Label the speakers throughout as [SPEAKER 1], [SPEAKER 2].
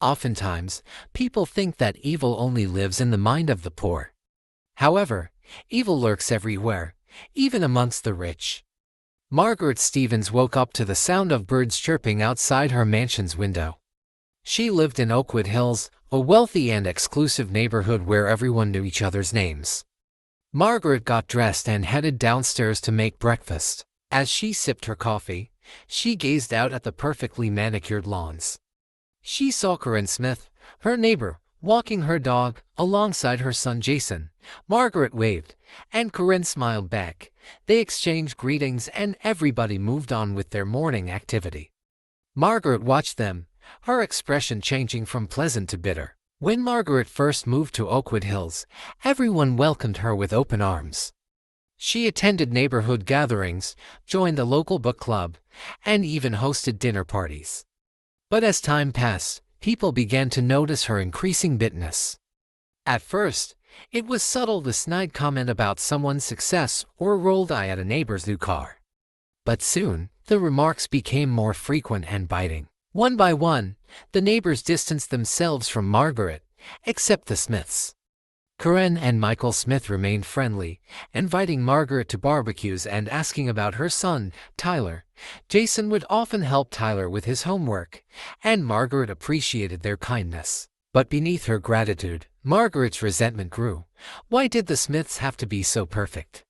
[SPEAKER 1] Oftentimes, people think that evil only lives in the mind of the poor. However, evil lurks everywhere, even amongst the rich. Margaret Stevens woke up to the sound of birds chirping outside her mansion's window. She lived in Oakwood Hills, a wealthy and exclusive neighborhood where everyone knew each other's names. Margaret got dressed and headed downstairs to make breakfast. As she sipped her coffee, she gazed out at the perfectly manicured lawns. She saw Corinne Smith, her neighbor, walking her dog alongside her son Jason. Margaret waved, and Corinne smiled back. They exchanged greetings and everybody moved on with their morning activity. Margaret watched them, her expression changing from pleasant to bitter. When Margaret first moved to Oakwood Hills, everyone welcomed her with open arms. She attended neighborhood gatherings, joined the local book club, and even hosted dinner parties. But as time passed, people began to notice her increasing bitterness. At first, it was subtle, the snide comment about someone's success or a rolled eye at a neighbor's new car. But soon, the remarks became more frequent and biting. One by one, the neighbors distanced themselves from Margaret, except the Smiths. Corinne and Michael Smith remained friendly, inviting Margaret to barbecues and asking about her son, Tyler. Jason would often help Tyler with his homework, and Margaret appreciated their kindness. But beneath her gratitude, Margaret's resentment grew. Why did the Smiths have to be so perfect?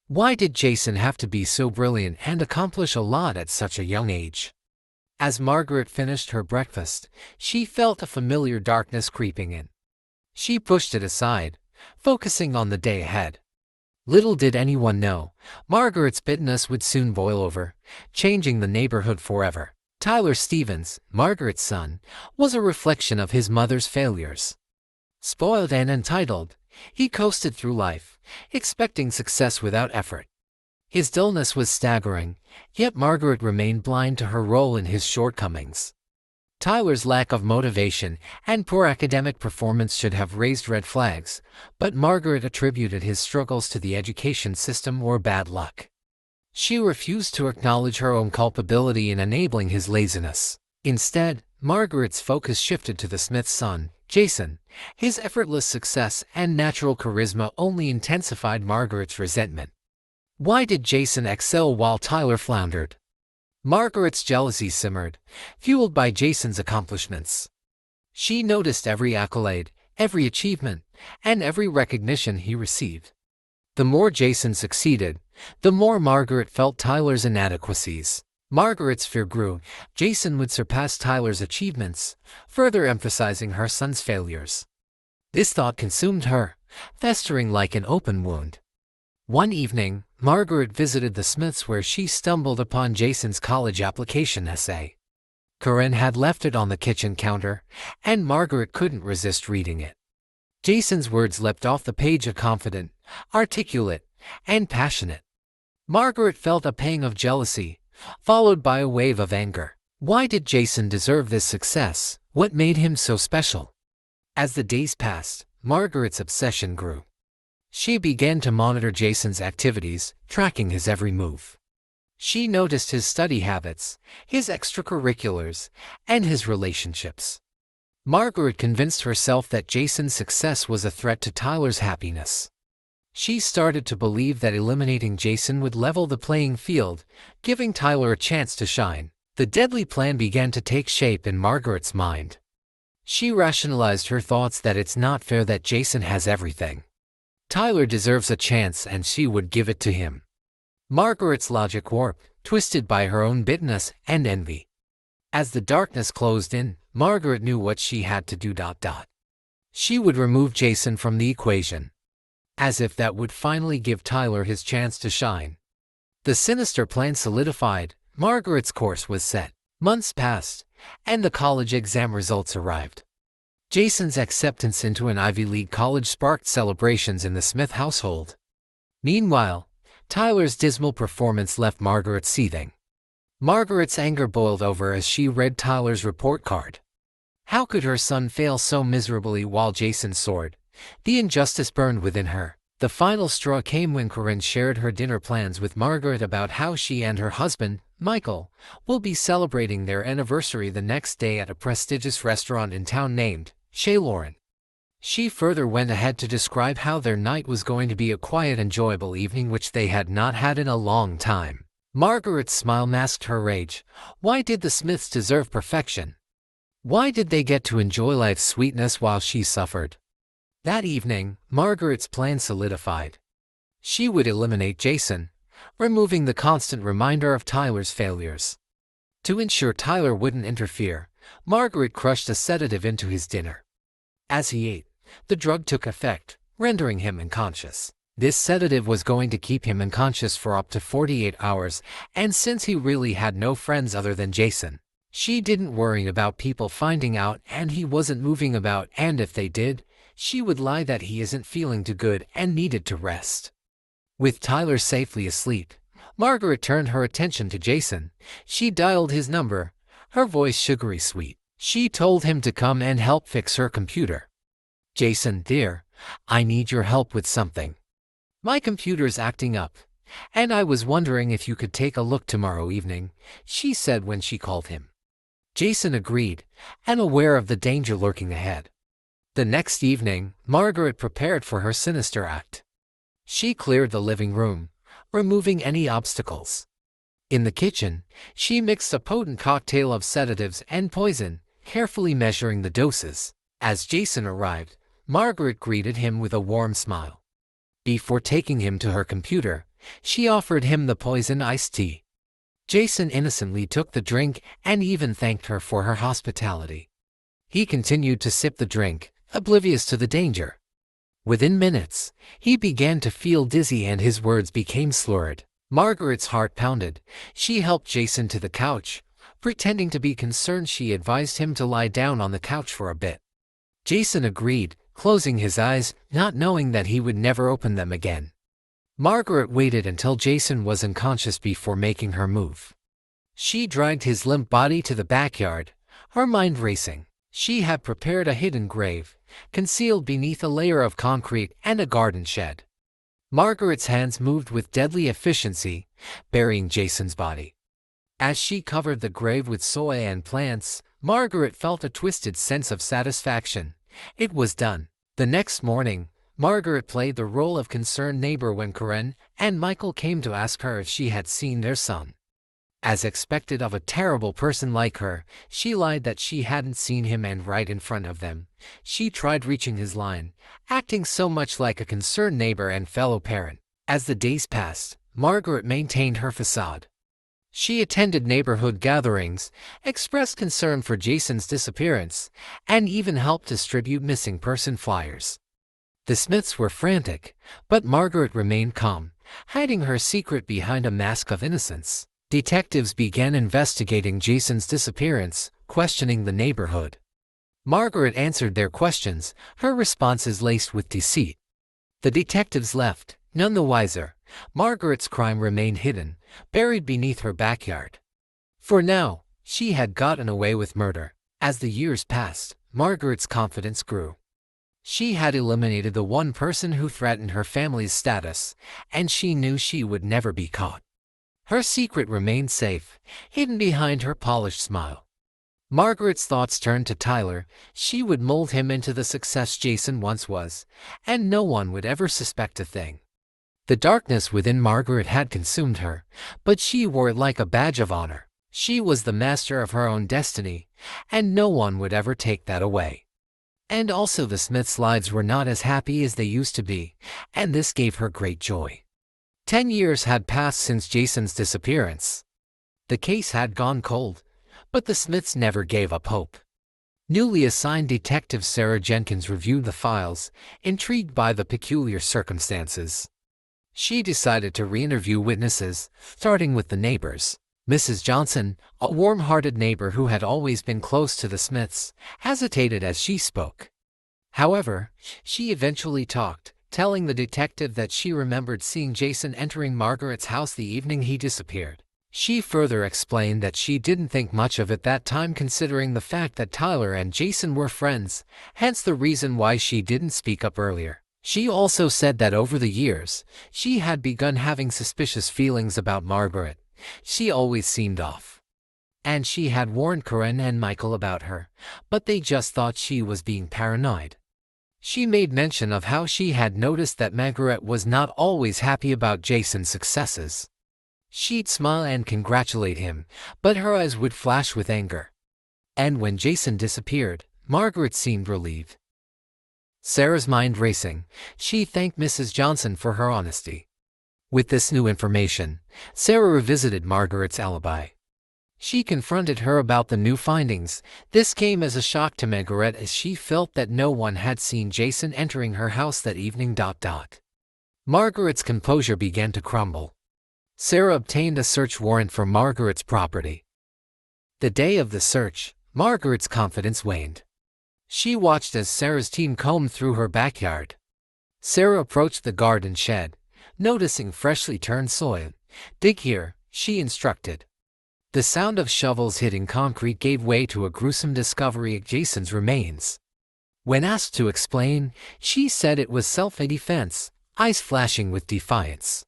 [SPEAKER 1] Why did Jason have to be so brilliant and accomplish a lot at such a young age? As Margaret finished her breakfast, she felt a familiar darkness creeping in. She pushed it aside, focusing on the day ahead. Little did anyone know, Margaret's bitterness would soon boil over, changing the neighborhood forever. Tyler Stevens, Margaret's son, was a reflection of his mother's failures. Spoiled and entitled, he coasted through life, expecting success without effort. His dullness was staggering, yet Margaret remained blind to her role in his shortcomings. Tyler's lack of motivation and poor academic performance should have raised red flags, but Margaret attributed his struggles to the education system or bad luck. She refused to acknowledge her own culpability in enabling his laziness. Instead, Margaret's focus shifted to the Smith's son, Jason. His effortless success and natural charisma only intensified Margaret's resentment. Why did Jason excel while Tyler floundered? Margaret's jealousy simmered, fueled by Jason's accomplishments. She noticed every accolade, every achievement, and every recognition he received. The more Jason succeeded, the more Margaret felt Tyler's inadequacies. Margaret's fear grew. Jason would surpass Tyler's achievements, further emphasizing her son's failures. This thought consumed her, festering like an open wound. One evening, Margaret visited the Smiths where she stumbled upon Jason's college application essay. Corinne had left it on the kitchen counter, and Margaret couldn't resist reading it. Jason's words leapt off the page, confident, articulate, and passionate. Margaret felt a pang of jealousy, followed by a wave of anger. Why did Jason deserve this success? What made him so special? As the days passed, Margaret's obsession grew. She began to monitor Jason's activities, tracking his every move. She noticed his study habits, his extracurriculars, and his relationships. Margaret convinced herself that Jason's success was a threat to Tyler's happiness. She started to believe that eliminating Jason would level the playing field, giving Tyler a chance to shine. The deadly plan began to take shape in Margaret's mind. She rationalized her thoughts that it's not fair that Jason has everything. Tyler deserves a chance and she would give it to him. Margaret's logic warped, twisted by her own bitterness and envy. As the darkness closed in, Margaret knew what she had to do. She would remove Jason from the equation. As if that would finally give Tyler his chance to shine. The sinister plan solidified, Margaret's course was set. Months passed, and the college exam results arrived. Jason's acceptance into an Ivy League college sparked celebrations in the Smith household. Meanwhile, Tyler's dismal performance left Margaret seething. Margaret's anger boiled over as she read Tyler's report card. How could her son fail so miserably while Jason soared? The injustice burned within her. The final straw came when Corinne shared her dinner plans with Margaret about how she and her husband, Michael, will be celebrating their anniversary the next day at a prestigious restaurant in town named Chez Lauren. She further went ahead to describe how their night was going to be a quiet, enjoyable evening which they had not had in a long time. Margaret's smile masked her rage. Why did the Smiths deserve perfection? Why did they get to enjoy life's sweetness while she suffered? That evening, Margaret's plan solidified. She would eliminate Jason, removing the constant reminder of Tyler's failures. To ensure Tyler wouldn't interfere, Margaret crushed a sedative into his dinner. As he ate, the drug took effect, rendering him unconscious. This sedative was going to keep him unconscious for up to 48 hours, and since he really had no friends other than Jason, she didn't worry about people finding out and he wasn't moving about, and if they did, she would lie that he isn't feeling too good and needed to rest. With Tyler safely asleep, Margaret turned her attention to Jason. She dialed his number, her voice sugary sweet. She told him to come and help fix her computer. "Jason, dear, I need your help with something. My computer's acting up, and I was wondering if you could take a look tomorrow evening," she said when she called him. Jason agreed, and aware of the danger lurking ahead. The next evening, Margaret prepared for her sinister act. She cleared the living room, removing any obstacles. In the kitchen, she mixed a potent cocktail of sedatives and poison, carefully measuring the doses. As Jason arrived, Margaret greeted him with a warm smile. Before taking him to her computer, she offered him the poison iced tea. Jason innocently took the drink and even thanked her for her hospitality. He continued to sip the drink, oblivious to the danger. Within minutes, he began to feel dizzy and his words became slurred. Margaret's heart pounded. She helped Jason to the couch. Pretending to be concerned, she advised him to lie down on the couch for a bit. Jason agreed, closing his eyes, not knowing that he would never open them again. Margaret waited until Jason was unconscious before making her move. She dragged his limp body to the backyard, her mind racing. She had prepared a hidden grave, concealed beneath a layer of concrete and a garden shed. Margaret's hands moved with deadly efficiency, burying Jason's body. As she covered the grave with soil and plants, Margaret felt a twisted sense of satisfaction. It was done. The next morning, Margaret played the role of concerned neighbor when Corinne and Michael came to ask her if she had seen their son. As expected of a terrible person like her, she lied that she hadn't seen him, and right in front of them, she tried reaching his line, acting so much like a concerned neighbor and fellow parent. As the days passed, Margaret maintained her facade. She attended neighborhood gatherings, expressed concern for Jason's disappearance, and even helped distribute missing person flyers. The Smiths were frantic, but Margaret remained calm, hiding her secret behind a mask of innocence. Detectives began investigating Jason's disappearance, questioning the neighborhood. Margaret answered their questions, her responses laced with deceit. The detectives left, none the wiser. Margaret's crime remained hidden, buried beneath her backyard. For now, she had gotten away with murder. As the years passed, Margaret's confidence grew. She had eliminated the one person who threatened her family's status, and she knew she would never be caught. Her secret remained safe, hidden behind her polished smile. Margaret's thoughts turned to Tyler. She would mold him into the success Jason once was, and no one would ever suspect a thing. The darkness within Margaret had consumed her, but she wore it like a badge of honor. She was the master of her own destiny, and no one would ever take that away. And also the Smiths' lives were not as happy as they used to be, and this gave her great joy. 10 years had passed since Jason's disappearance. The case had gone cold, but the Smiths never gave up hope. Newly assigned detective Sarah Jenkins reviewed the files, intrigued by the peculiar circumstances. She decided to re-interview witnesses, starting with the neighbors. Mrs. Johnson, a warm-hearted neighbor who had always been close to the Smiths, hesitated as she spoke. However, she eventually talked, telling the detective that she remembered seeing Jason entering Margaret's house the evening he disappeared. She further explained that she didn't think much of it that time, considering the fact that Tyler and Jason were friends, hence the reason why she didn't speak up earlier. She also said that over the years, she had begun having suspicious feelings about Margaret. She always seemed off. And she had warned Karen and Michael about her, but they just thought she was being paranoid. She made mention of how she had noticed that Margaret was not always happy about Jason's successes. She'd smile and congratulate him, but her eyes would flash with anger. And when Jason disappeared, Margaret seemed relieved. Sarah's mind racing, she thanked Mrs. Johnson for her honesty. With this new information, Sarah revisited Margaret's alibi. She confronted her about the new findings. This came as a shock to Margaret as she felt that no one had seen Jason entering her house that evening. Margaret's composure began to crumble. Sarah obtained a search warrant for Margaret's property. The day of the search, Margaret's confidence waned. She watched as Sarah's team combed through her backyard. Sarah approached the garden shed, noticing freshly turned soil. "Dig here," she instructed. The sound of shovels hitting concrete gave way to a gruesome discovery of Jason's remains. When asked to explain, she said it was self-defense, eyes flashing with defiance.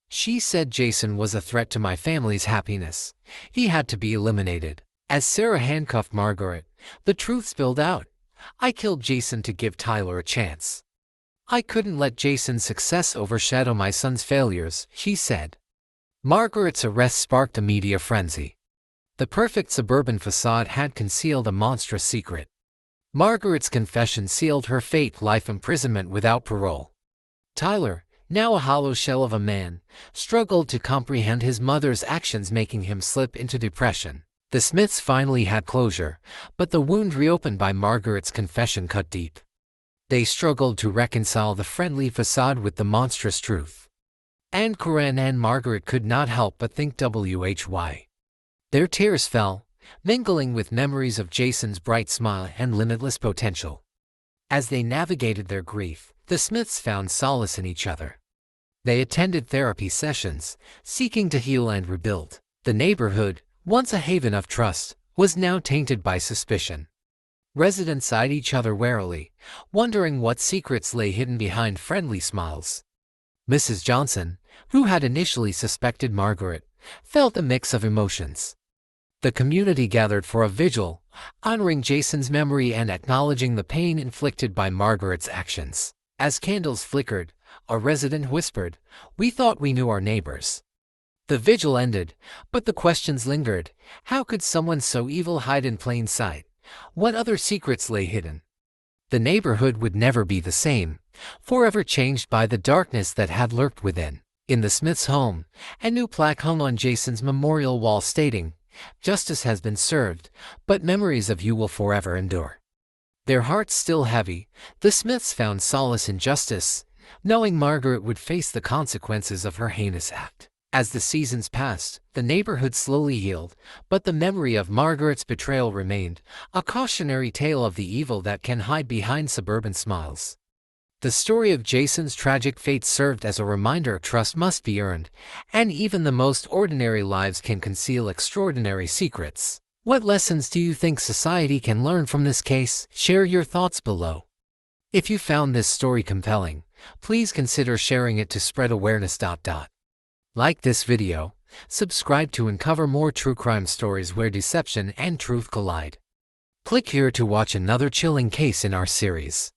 [SPEAKER 1] She said Jason was a threat to my family's happiness. He had to be eliminated. As Sarah handcuffed Margaret, the truth spilled out. "I killed Jason to give Tyler a chance. I couldn't let Jason's success overshadow my son's failures," she said. Margaret's arrest sparked a media frenzy. The perfect suburban facade had concealed a monstrous secret. Margaret's confession sealed her fate: life imprisonment without parole. Tyler, now a hollow shell of a man, struggled to comprehend his mother's actions, making him slip into depression. The Smiths finally had closure, but the wound reopened by Margaret's confession cut deep. They struggled to reconcile the friendly facade with the monstrous truth. And Karen and Margaret could not help but think why. Their tears fell, mingling with memories of Jason's bright smile and limitless potential. As they navigated their grief, the Smiths found solace in each other. They attended therapy sessions, seeking to heal and rebuild. The neighborhood, once a haven of trust, was now tainted by suspicion. Residents eyed each other warily, wondering what secrets lay hidden behind friendly smiles. Mrs. Johnson, who had initially suspected Margaret, felt a mix of emotions. The community gathered for a vigil, honoring Jason's memory and acknowledging the pain inflicted by Margaret's actions. As candles flickered, a resident whispered, "We thought we knew our neighbors." The vigil ended, but the questions lingered. How could someone so evil hide in plain sight? What other secrets lay hidden? The neighborhood would never be the same, forever changed by the darkness that had lurked within. In the Smiths' home, a new plaque hung on Jason's memorial wall stating, "Justice has been served, but memories of you will forever endure." Their hearts still heavy, the Smiths found solace in justice, knowing Margaret would face the consequences of her heinous act. As the seasons passed, the neighborhood slowly healed, but the memory of Margaret's betrayal remained, a cautionary tale of the evil that can hide behind suburban smiles. The story of Jason's tragic fate served as a reminder trust must be earned, and even the most ordinary lives can conceal extraordinary secrets. What lessons do you think society can learn from this case? Share your thoughts below. If you found this story compelling, please consider sharing it to spread awareness. Like this video, subscribe to uncover more true crime stories where deception and truth collide. Click here to watch another chilling case in our series.